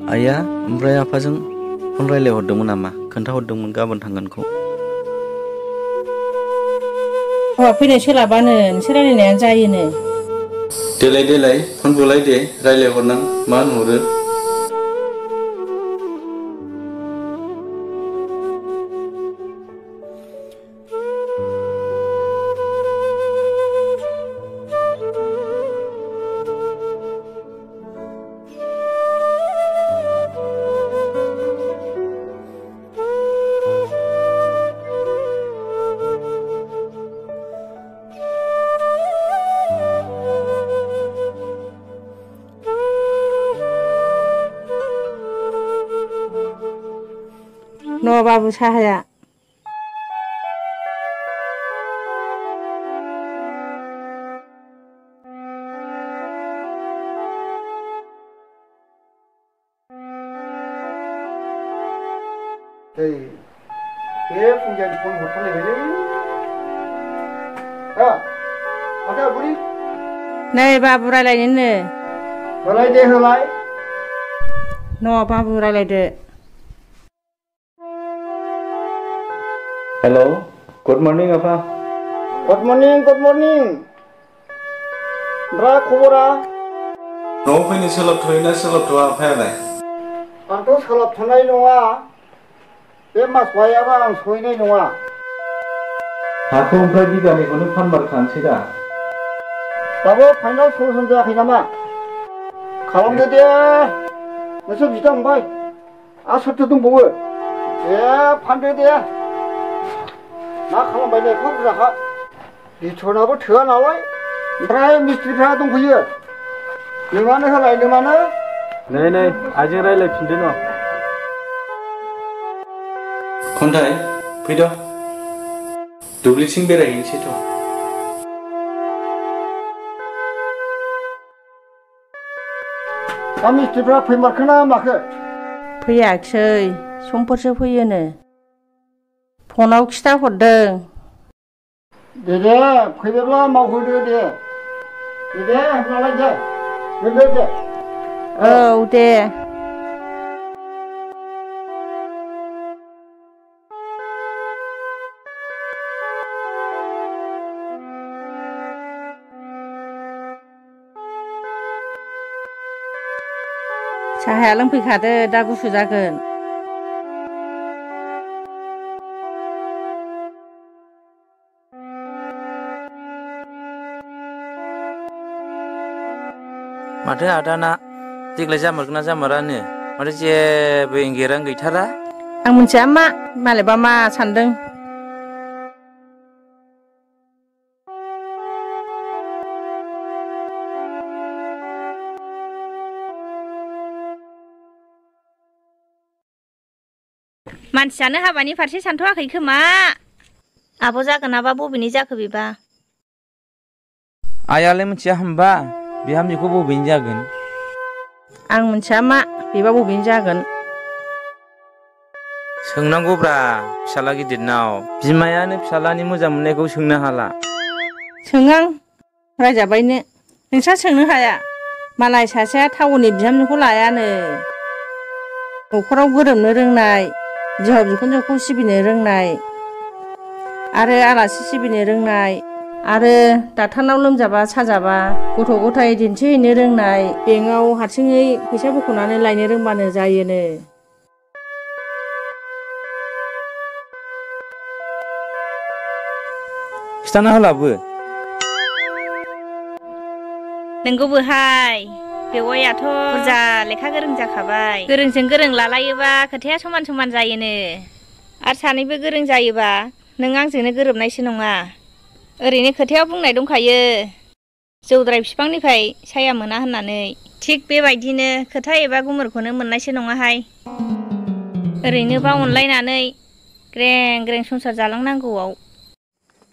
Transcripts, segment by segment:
आइया ओमफ्राय आफाजों फन रायलायहरदोंमोन नामा? खोन्थाहरदोंमोन गाबोन थांगोनखौ। फैनो सोलाबानो नोंसोर रायलायनायानो जायोनो। देलाय फन बुलाय दे रायलायहरनां मा होनहरो। न' बाबु साहाया बे फुंजानि फन हरथारलायबायलै माथो बुरि नै बाबु रायलायनोनो होलाय दे होलाय न' बाबु रायलायदो। हेलौ गुड मर्निं आफा। गुड मर्निं ओमफ्राय खबरा? न'आव फैनो सोलाबथ'योना सोलाबथ'आ आफायालाय? आंथ' सोलाबथ'नाय नङा, बे मास बायाबा आं सहैनाय नङा। हाखौ ओमफ्राय बिगानैखौनो फानमारखानोसै दा? दाबो फाइनाल सलुसन जायाखै नामा? खालामदो दे नोंसोर बिदा फंबाय, आरो सोरथो दंबावो? दे फानदो दे। मा खालामबाय नै एफा बुरजाखा, बिथनाबो थोआ नालाय। ओमफ्राय मिस्ट्रिफ्रा दंफैयो, नोंमानो होलाय नोंमानो। नै आइजों रायलायफिनदो न'। खन्थाइ फैद' दुब्लिथिं बेरायहैनोसैथ'। दा मिस्ट्रिफ्रा फैमारखोना माखो? फैयाखिसै, समफोरसो फैयोनो। फनाव खिथाहरदों। दे फैबायब्ला मावहोदो दे। दे होनब्लालाय दे दोनदो दे। औ दे। साहाया लोंफैखादो, दा गुसु जागोन। माथो आदाना देग्लाय जामारगोन ना जामारानो, माथो जेबो एंगिरानो गैथारा। आं मिथिया मा, मालायबा मा सानदों। मानसियानो हाबानि फारसे सानथ'वाखै खोमा। आब' जागोन नाबा बबेनि जाखो बेबा? आइयालाय मिथिया होमबा बिहामजोखौ बबेनि जागोन? आं मिथिया मा, बेबा बबेनि जागोन। सोंनांगौब्रा फिसाला गिदिरनाव, बिमायानो फिसालानि मोजां मोननायखौ सोंनो हाला। सोङां रायजाबायनो, नोंस्रा सोंनो हाया? मालाय सासेया टाउननि बिहामजोखौ लायानो। न'खराव गोरोबनो रोंनाय, बिहाव बिखुनजोखौ सिबिनो रोंनाय, आरो आलासि सिबिनो रोंनाय, आरो डाक्टारनाव लोमजाबा साजाबा गथ' गथाय दिन्थिहैनो रोंनाय, बेंकआव हारसिङै फैसा बख'नानै लायनो रोंबानो जायोनो। खिथाना होलाबो। नोंगौबोहाय, बेवाइयाथ' बुरजा लेखा गोरों जाखाबाय गोरोंजों गोरों लालायोबा खोथाया समान समान जायोनो आरो सानैबो गोरों जायोबा नों आंजोंनो गोरोबनायसो नङा ओरैनो खोथायाव बुंनाय दंखायो जौद्राय बिफांनिफ्राय साया मोना होननानै थिग बेबायदिनो खोथा एबा गुमुरखौनो मोननायसो नङाहाय ओरैनोबा अनलायनानै ग्रें ग्रें संसार जालांनांगौआव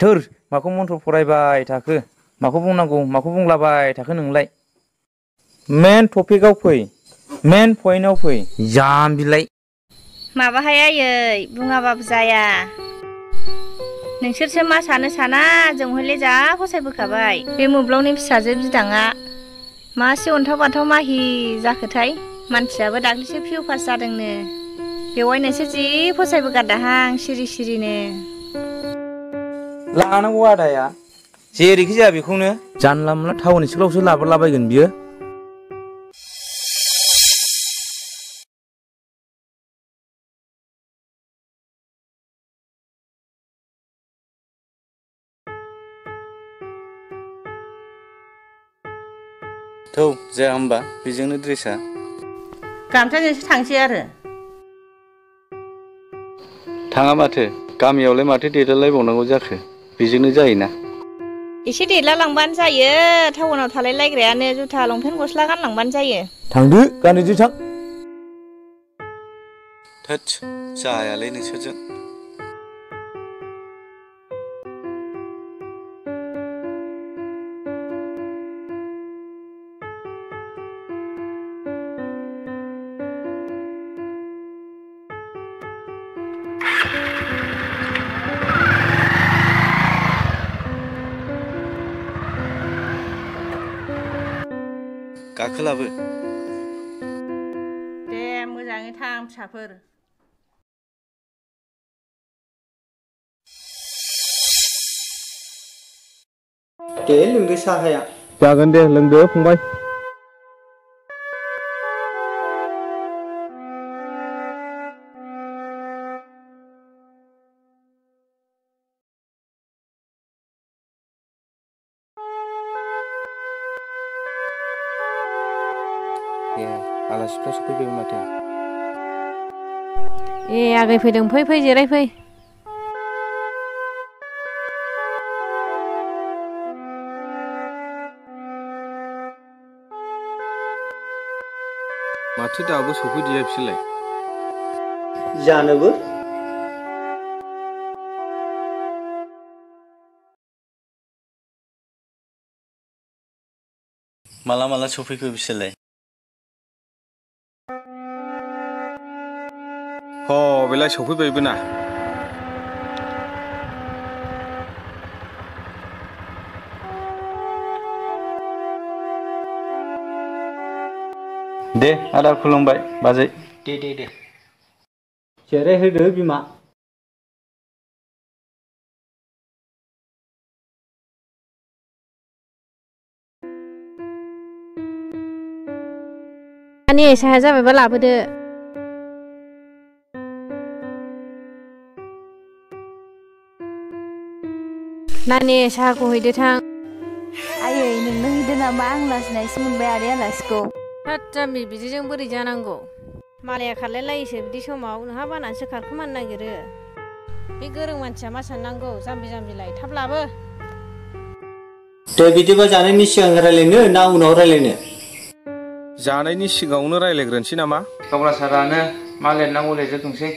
थोर माखौ मन्थ्र फरायबाय थाखो माखौ बुंनांगौ माखौ बुंलाबाय थाखो नोंलाय मेन टपिकआव फै मेन पइन्टआव फै जाम्बिलाय माबाहाय आयै बुङाबाबो जाया नोंसोरसो मा सानो साना जों हले जा फसायबोखाबाय बे मोब्लावनि फिसाजो बिदाङा मासे अन्थाव बाथाव माहि जाखोथाय मानसियाबो दाख्लैसो पिउ पास जादोंनो बेवहाय नोंसोर जि फसायबोगारदाहां सिरि सिरिनो लानांगौ आदाया जेरैखि जाया बेखौनो जानला मोनला टाउन स्कुलावसो लाबोलाबायगोन बियो थौ जाया होमबा बेजोंनो ड्रेसा गामसाजोंसो थांसै आरो थाङा माथो गामियावलाय माथो देलायलायबावनांगौ जाखो बेजोंनो जायोना एसे देरला लांबानो जायो टाउनाव थालाय लायग्रायानो जुथा लंपेन्ट गस्ला गानलांबानो जायो थांदो गानैजों थां थोद जायालै नोंसोरजों गाखोलाबो दे मोजाङै थां फिसाफोर दे लोंदो साहाया जागोन दे लोंदो फंबाय ए आलासिफ्रा सफैबाय माथो ए आगै फैदों फै फै जिरायफै माथो दाबो सफैदिया बिसोरलाय जानोबो माला माला सफैखो बिसोरलाय ह बेलाय सफैबायबो ना दे आदा खुलुमबाय बाजै दे जिरायहोदो बिमा नानि साहाया जाबायबा लाबोदो नानि साहाखौ हैदो थां आयै नोंनो हैदो नामा आं लाजिनायसो मोनबाय आरो आलासिखौ होद जाम्बि बिदिजों बोरै जानांगौ मालाया खारलाय लायोसो बिदि समाव नोंहा बानानैसो खारखोमानो नागिरो बे गोरों मानसिया मा साननांगौ जाम्बि जाम्बिलाय थाब लाबो दे बिदिबा जानायनि सिगां रायलायनो ना उनाव रायलायनो जानायनि सिगाङावनो रायलायग्रोनोसै नामा गावरा सारानो मा लिरनांगौ लिरजोबथोंसै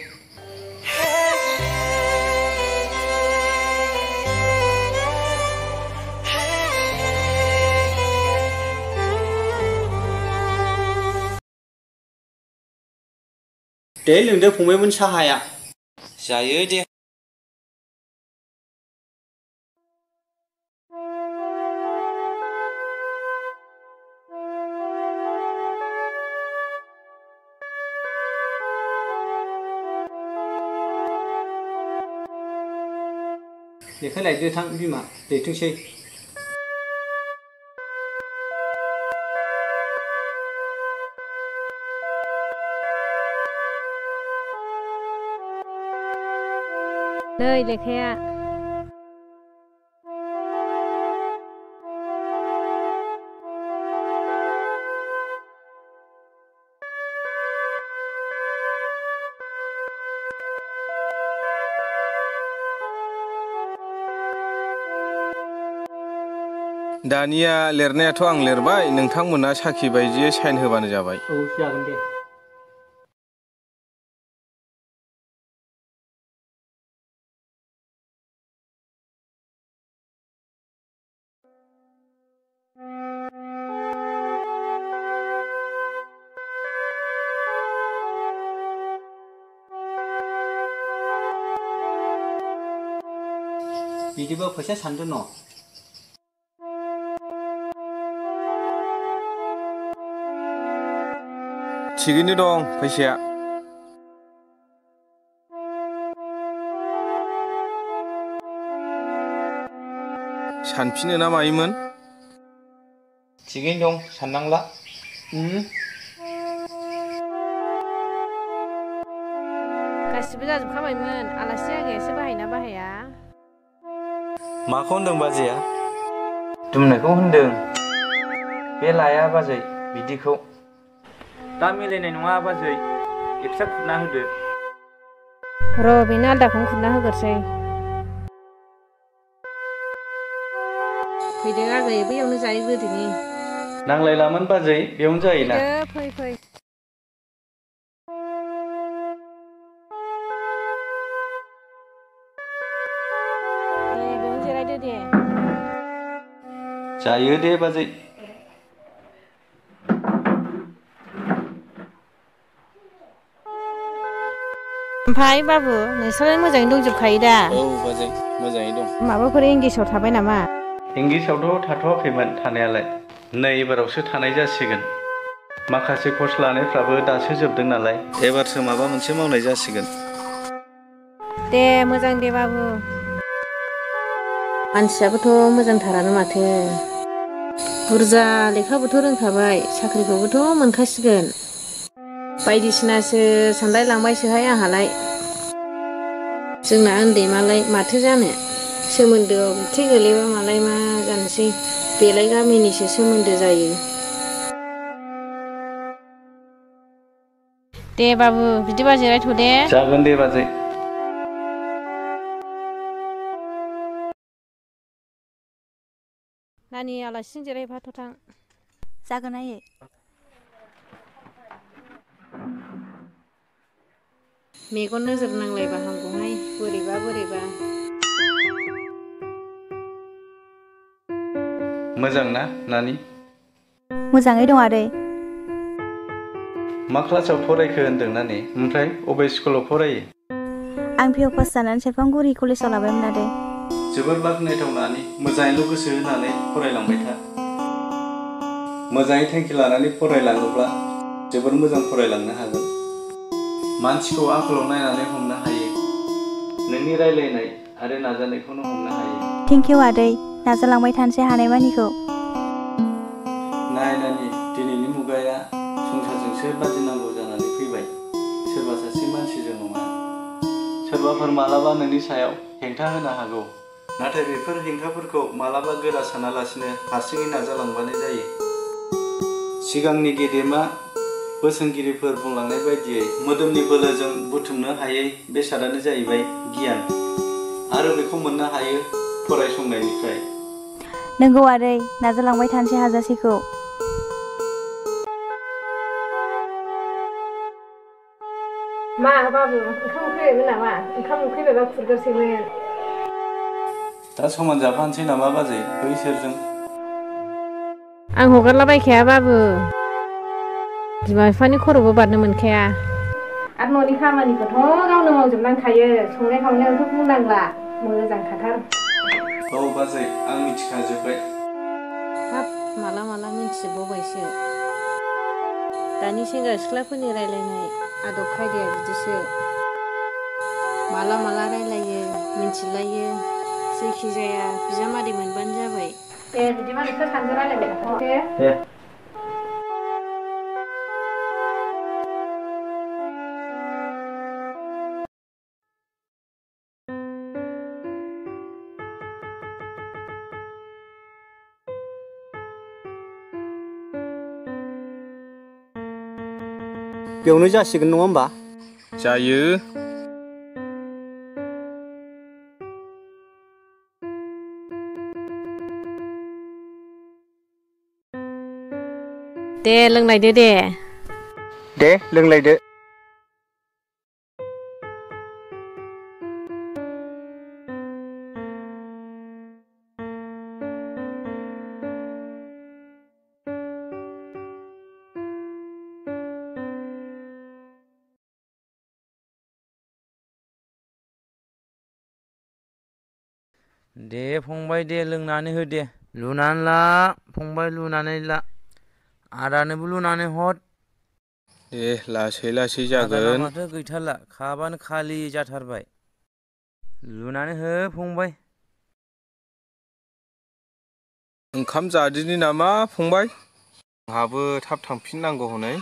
दे लोंदो फंबायमोन साहाया जायो दे लेखा लायदो थां बिमा दैथोंसै नै लेखाया दानिया लिरनायाथ' आं लिरबाय नोंथांमोना साखि बायदियै साइन होबानो जाबाय। औ जागोन दे। बिदिबा फैसा सानदो न'? थिगैनो दं फैसाया। सानफिनो ना मायोमोन? थिगैनो दं साननांला। गासिबो जाजोबखाबायमोन आलासि आगैयासो बाहायना बाहाया। माखौ होनदों बाजैया? दुमनायखौ होनदों। बे लाया बाजै बिदिखौ। दा मिलायनाय नङा बाजै एक्सट्रा खुरना होदो। र' बेनो आलदाखौनो खुरना होगोरसै। फैदो आगै बैयावनो जायो गोदोनि। नांलायलामोन बाजै बेयावनो जायोना। फै फै। दे बेयावनो जिरायदो दे। जायो दे बाजै। ओमफ्राय बाबु नोंस्रालाय मोजाङै दंजोबखायो दा? औ बाजै मोजाङै दं। माबाफोर इंगिसाव थाबाय नामा? इंगिसावथ' थाथ'वाखैमोन थानायालाय। नै एबारावसो थानाय जासिगोन। माखासे कर्स लानायफ्राबो दासो जोबदों नालाय। एबारसो माबा मोनसे मावनाय जासिगोन। दे मोजां दे बाबु। मानसियाबोथ' मोजांथारानो माथो। बुरजा लेखाबोथ' रोंखाबाय साख्रिखौबोथ' मोनखासिगोन। बायदिसिनासो सानलाय लांबायसोहाय आंहालाय। जोंना उन्दै मालाय माथो जानो। सोमोन्दोआव बिथै गोलैबा मालाय मा जानोसै बेलाय गामिनिसो सोमोन्दो जायो। दे बाबु बिदिबा जिरायथ' दे। जागोन दे बाजै। नानि आलासिजों जिरायफाथ' थां। जागोन आयै। मेगन नोजोर नांलायबा हामगौहाय बोरैबा बोरैबा। मोजां ना नानि? मोजाङै दं आदै। मा क्लासाव फरायखो होनदों नानि? ओमफ्राय अबे स्कुलाव फरायो? आं पिअ पास जानानै सेरफांगुरि कलेजाव लाबायमोन आदै। जोबोर बाख्नायथाव नानि। मोजाङैल' गोसो होनानै फरायलांबाय था। मोजाङै थांखि लानानै फरायलाङोब्ला जोबोर मोजां फरायलांनो हागोन। मानसिखौ आखलाव नायनानै हमनो हायो। नोंनि रायलायनाय आरो नाजानायखौनो हमनो हायो। थेंकिउ आदै नाजालांबाय थानोसै हानायमानिखौ। नाय नानि दिनैनि मुगाया संसारजोंसो बादिनांगौ जानानै फैबाय। सोरबा सासे मानसिजों नङा। सोरबाफोर मालाबा नोंनि सायाव हेंथा होनो हागौ। नाथाय बेफोर हेंथाफोरखौ मालाबा गोरा सानालासिनो हारसिङै नाजालांबानो जायो। सिगांनि गेदेमा बोसोनगिरिफोर बुंलांनाय बायदियै मोदोमनि बोलोजों बुथुमनो हायै बेसादानो जाहैबाय गियान। आरो बेखौ मोननो हायो फरायसंनायनिफ्राय। नंगौ आदै नाजालांबाय थानोसै हाजासेखौ। मा बाबु ओंखाम उखैबायमोन नामा? ओंखाम उखैबायबा खुरगोरसैमोन। दा समान जाफानोसै नामा बाजै बैसोरजों? आं हगारलाबायखाया बाबु। बिमा बिफानि खर'बो बारनो मोनखाया। आरो न'नि खामानिखौथ' गावनो मावजोबनांखायो। संनाय खावनायावथ' बुंनांला मोजांखाथार। औ बाजै आं मिथिखाजोब्बाय। हाब माला माला मिन्थिजोबबावबायसो। दानि सेंग्रा सिख्लाफोरनि रायलायनाय आदब खायदाया बिदिसो। माला माला रायलायो मिन्थिलायो। जेखि जाया बिजामादै मोनबानो जाबाय। दे बिदिबा नोंसोर सानैजों रायलायबाय थाथ' दे। बेयावनो जासिगोन नङा होमबा? जायो। दे लोंलायदो दे। दे लोंलायदो। दे फंबाय दे लोंनानै हो दे। लुनानै ला फंबाय लुनानै ला। आदानोबो लुनानै हर। दे लासै लासै आदाना जागोन। माथो गैथारला खाबानो खालि जाथारबाय। लुनानै हो फंबाय। ओंखाम जादिनि नामा फंबाय? आंहाबो थाब थांफिननांगौ हनै।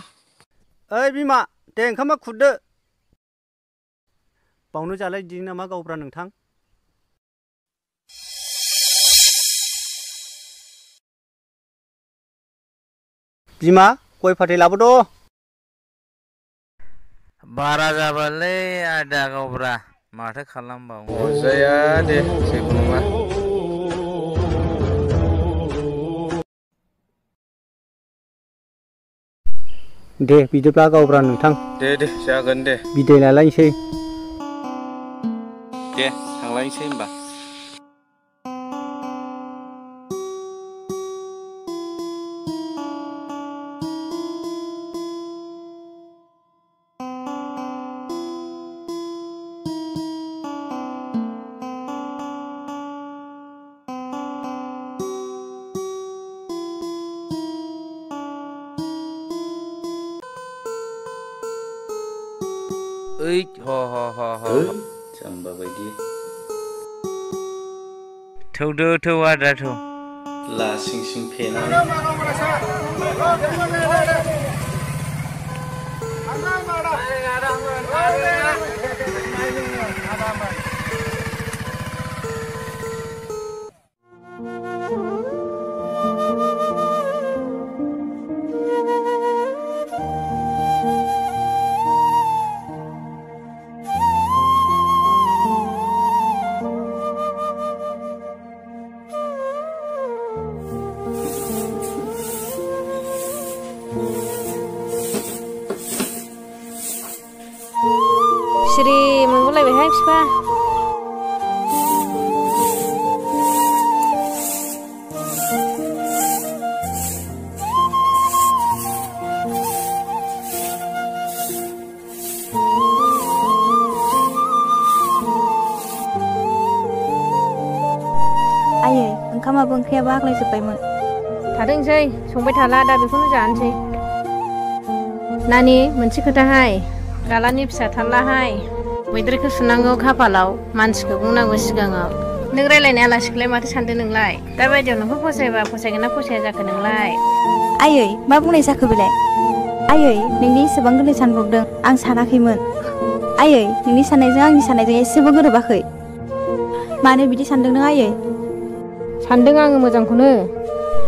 ओइ बिमा दे ओंखामा खुरदो। बावनो जालायदिनि नामा गावब्रा नोंथां? बिमा गय फाथै लाबोद'। बारा जाबायलै आदा गावब्रा माथो खालामबावनो। अरजाया दे जेबो नङा। दे बिदिब्ला गावब्रा नोंथां। दे जागोन दे। बिदाय लालायनोसै। दे थांलायनोसै होमबा। ओइ ह जाम्बा बायदि। थौदो थौ आदा थौ। लासिं सिं फेनानै। सिरि मोनगुलायबायहाय बिफा। आयै ओंखामाबो ओंख्रियाबो आग्लायजोब्बायमोन। थादोंसै संबाय थाला दा बेखौनो जानोसै। नानि मोनसे खोथाहाय गालानि फिसा थारलाहाय। मैद्रुखौ सुनांगौ खाफालाव मानसिखौ बुंनांगौ सिगाङाव। नों रायलायनाय आलासिखौलाय माथो सानदों नोंलाय? दा बायदियाव नोंखौ फसायबा फसायगोन ना फसाया जाखो नोंलाय? आयै मा बुंनाय जाखो बेलाय? आयै नोंनि एसेबां गोरलै सानब्रबदों आं सानाखैमोन। आयै नोंनि साननायजों आंनि साननायजों एसेबो गोरोबाखै। मानो बिदि सानदों नों आयै? सानदों आङो मोजांखौनो।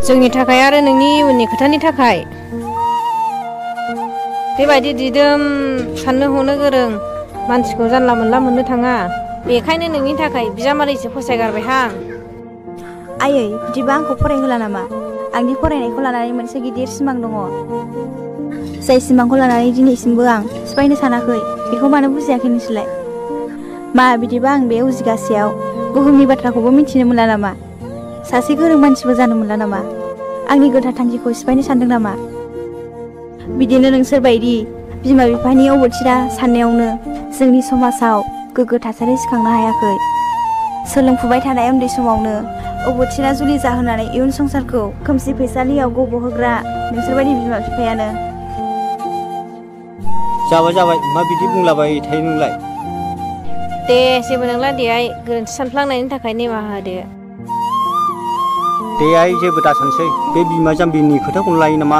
जोंनि थाखाय आरो नोंनि इयुननि खोथानि थाखाय। बेबायदि दिदोम साननो हनो गोरों मानसिखौ जानला मोनला मोननो थाङा। बेखायनो नोंनि थाखाय बिजामादैसो फसायगारबायहां। आयै बिदिबा आंखौ फरायहोला नामा? आंनि फरायनायखौ लानानै मोनसे गिदिर सिमां दङ। जाय सिमांखौ लानानै दिनैसिमबो आं सिफायनो सानाखै। बेखौ मानो बुजियाखै नोंसोरलाय? मा बिदिबा आं बे उजिगासेयाव बुहुमनि बाथ्राखौबो मिथिनो मोनला नामा? सासे गोरों मानसिबो जानो मोनला नामा? आंनि गोथार थांखिखौ सिफायनो सानदों नामा? बिदिनो नोंसोर बायदि बिमा बिफानि अबथिरा साननायावनो जोंनि समाजाव गोग्गो थासारि सिखांनो हायाखै। सोलोंफुबाय थानाय उन्दै समावनो अबथिरा जुलि जाहोनानै इयुन संसारखौ खोमसि फैसालियाव गब'होग्रा नोंसोरबायदि बिमा बिफायानो। जाबाय मा बिदि बुंलाबाय थायो नोंलाय? दे जेबो नंला दे आइ गोरोन्थि सानफ्लांनायनि थाखाय निमाहा होदो। दे आइ जेबो दासानसै बे बिमा जाम्बिनि खोथाखौनो लायो नामा?